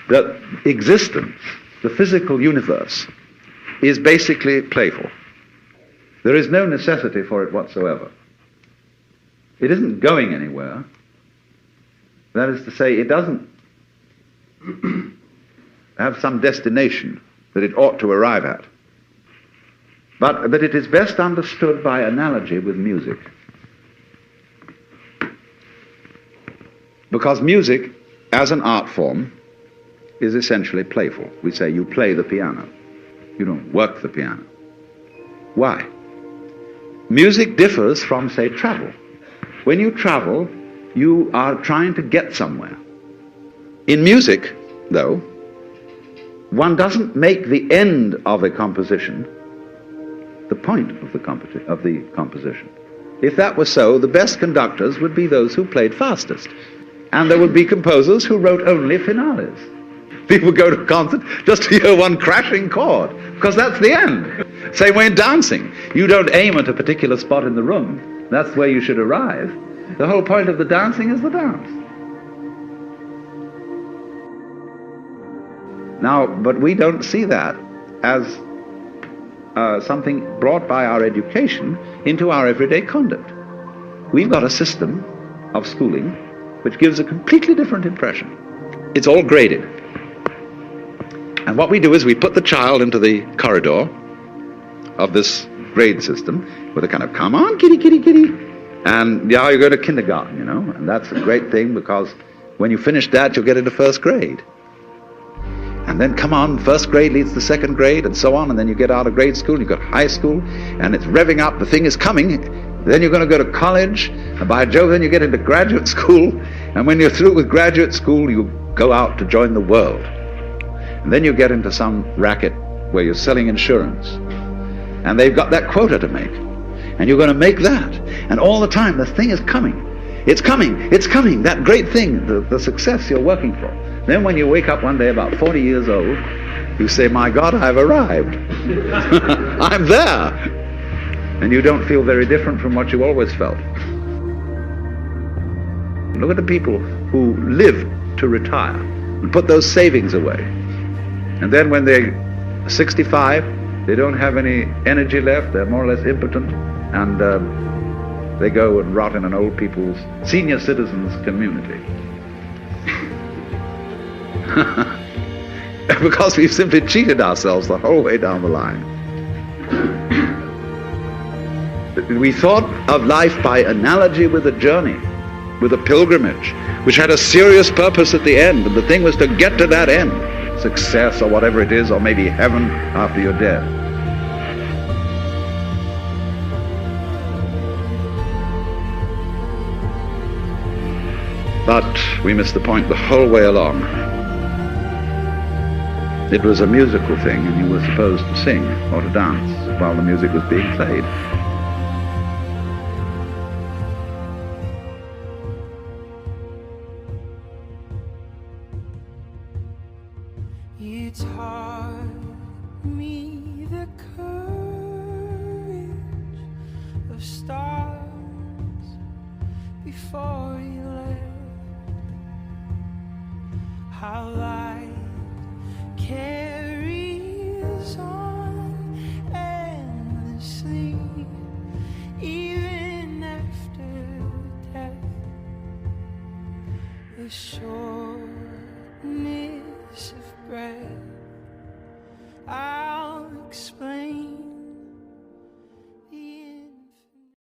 that existence, the physical universe, is basically playful. There is no necessity for it whatsoever. It isn't going anywhere. That is to say, it doesn't have some destination that it ought to arrive at. But it is best understood by analogy with music. Because music, as an art form, is essentially playful. We say you play the piano. You don't work the piano. Why? Music differs from, say, travel. When you travel, you are trying to get somewhere. In music, though, one doesn't make the end of a composition the point of the composition. If that were so, the best conductors would be those who played fastest. And there would be composers who wrote only finales. People go to a concert just to hear one crashing chord, because that's the end. Same way in dancing. You don't aim at a particular spot in the room. That's where you should arrive. The whole point of the dancing is the dance. Now, but we don't see that as something brought by our education into our everyday conduct. We've got a system of schooling which gives a completely different impression. It's all graded. And what we do is we put the child into the corridor of this grade system with a kind of, come on, kitty, kitty, kitty. And now you go to kindergarten, you know, and that's a great thing because when you finish that, you'll get into first grade. And then come on, first grade leads to second grade and so on, and then you get out of grade school, you've got high school, and it's revving up, the thing is coming. Then you're going to go to college, and by Jove, then you get into graduate school, and when you're through with graduate school, you go out to join the world. And then you get into some racket where you're selling insurance, and they've got that quota to make, and you're going to make that. And all the time, the thing is coming. It's coming, it's coming, that great thing, the success you're working for. Then when you wake up one day about 40 years old, you say, my God, I've arrived. I'm there. And you don't feel very different from what you always felt. Look at the people who live to retire and put those savings away. And then when they're 65, they don't have any energy left, they're more or less impotent, and they go and rot in an old people's, senior citizens community. Because we've simply cheated ourselves the whole way down the line. We thought of life by analogy with a journey, with a pilgrimage, which had a serious purpose at the end, and the thing was to get to that end, success or whatever it is, or maybe heaven after you're dead. But we missed the point the whole way along. It was a musical thing, and you were supposed to sing or to dance while the music was being played. You taught me the courage of stars before you left. How light carries on endlessly, even after death. The shortness of breath, I'll explain.